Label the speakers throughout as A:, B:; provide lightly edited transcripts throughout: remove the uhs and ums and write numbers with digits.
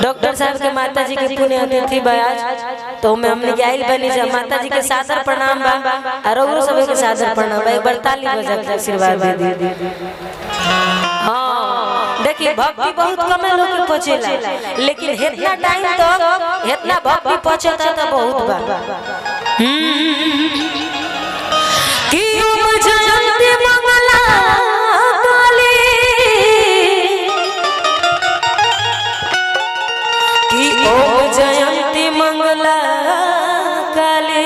A: Doctor साहब के माता जी के पुण्य अतिथि बयाज तो मैं हमने गाइल बनी जा माता जी के सादर प्रणाम बा और औरो सब के सादर प्रणाम बा। एक बार ताली बजा के आशीर्वाद दे दी। हां देखिए भक्ति बहुत कम लोग के पहुंचेला लेकिन इतना टाइम तो इतना भक्ति पहुंचता तो बहुत बा। कि जयंती मंगला काली कि ओम जयंती मंगला काली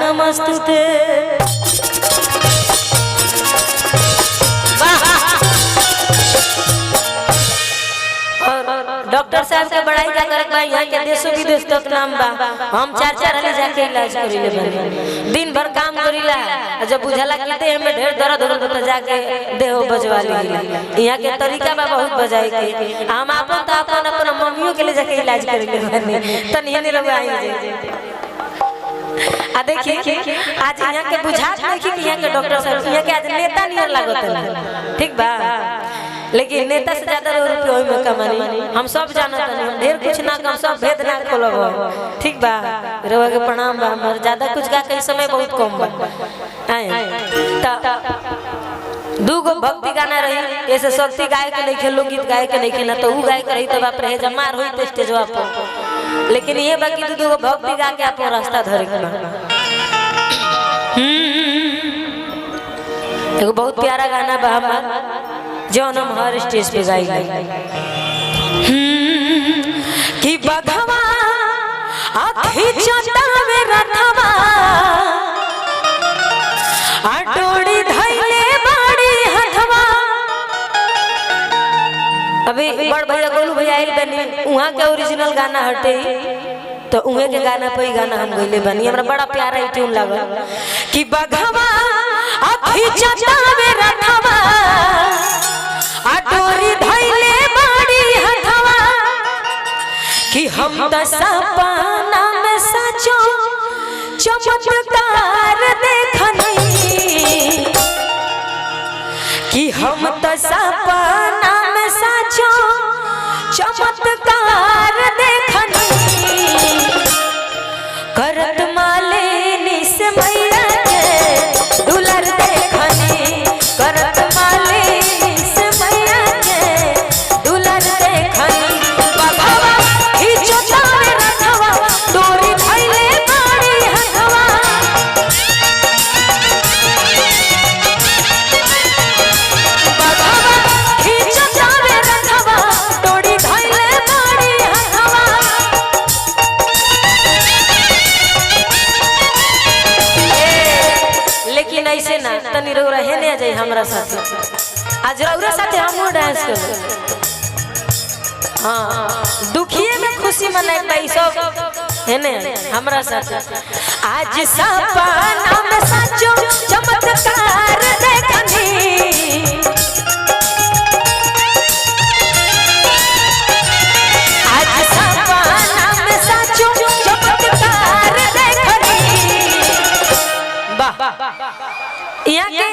A: नमस्तुते। डॉक्टर साहब के बड़ाई का करक भाई यहाँ के देशों विदेश तक नाम बा। हम चार हली जाके इलाज करिले बने दिन भर काम करिला जब बुझला कि देह में ढेर दर्द होल तो जाके देह बजवा लीला। यहाँ के तरीका बा बहुत बजाए के हम अपन तो अपन मम्मियों के लिए जाके इलाज करिले बने तनी नहीं रवाई जे आ देखिए आज यहाँ के बुझात नहीं कि यहाँ के डॉक्टर साहब यहाँ के आज नेता नहीं लागत ठीक बा लेकिन नेता से ज्यादा रुपये ओइ में कमानी हम सब जानत नहीं हम ढेर कुछ ना कम सब भेद ना खोलब ठीक बा रवा के प्रणाम बा हमर ज्यादा कुछ का कई समय बहुत कम बा ता दूगो भक्ति गाना रही ऐसे शक्ति गाय के नहीं खेलो गीत गाय के नहीं खेना तो ऊ गाय के रही तो बाप रहे जमार होई तो स्टेजवा पर लेकिन ये बाकी दूगो भक्ति गा के अपन रास्ता धरे के एगो बहुत प्यारा गाना बा हमार जौन हम हर स्टेज पे गाई कि बघवा आखी चटा में रखवा आटोड़ी धइले बाड़ी हथवा। अभी बड़ भैया गोलू भैया आइल बनी उहाँ के ओरिजिनल गाना हटे तो उहे के गाना पे गाना हम गइले बनी हमरा बड़ा प्यारा ट्यून लागल कि बघवा आखी चटा में रखवा आटोरी धइले बाड़ी हथवा कि हम त सपना में सचो चमत्कार देखनी कि हम त सपना में सचो चमत्कार देखनी करत मालिनी से मैया के दुलर देखनी करत मालिनी से मैया के दुलर देखनी बघवा ही चोटा में रखवा डोरी धइले बाड़ी हथवा बघवा ही चोटा में रखवा डोरी धइले बाड़ी हथवा। लेकिन ऐसे ना तनी रौरा हेने जाई हमरा साथे आज रौरा साथे हमहु डांस कर हां दुखिए में खुशी मनाई पाई सब हेने हमरा साथे आज सपना में सचो चमत्कार देखनी आज सपना में सचो चमत्कार देखनी। वाह यहाँ के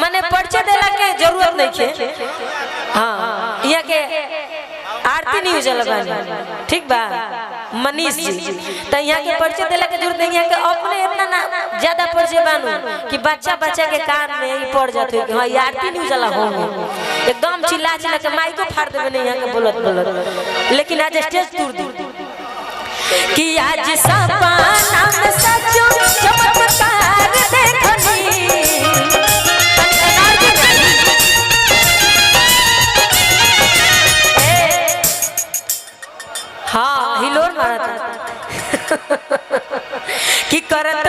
A: माने परिचय देला के जरूरत नहीं है हाँ यहाँ के आरती नहीं उजला बानी ठीक बा मनीष जी तो यहाँ के परिचय देला के जरूरत नहीं है कि अपने इतना ना ज्यादा परिचय बानू कि बच्चा के कान में ही पड़ जाते कि हाँ ये आरती नहीं उजला होंगे एकदम चिल्ला के माइको फाड़ देवे नहीं यहाँ के बोलत लेकिन आज स्टेज टूर दी कि आज सपना में सचो चमत्कार देखनी हाँ हिलोर मारा था कि करत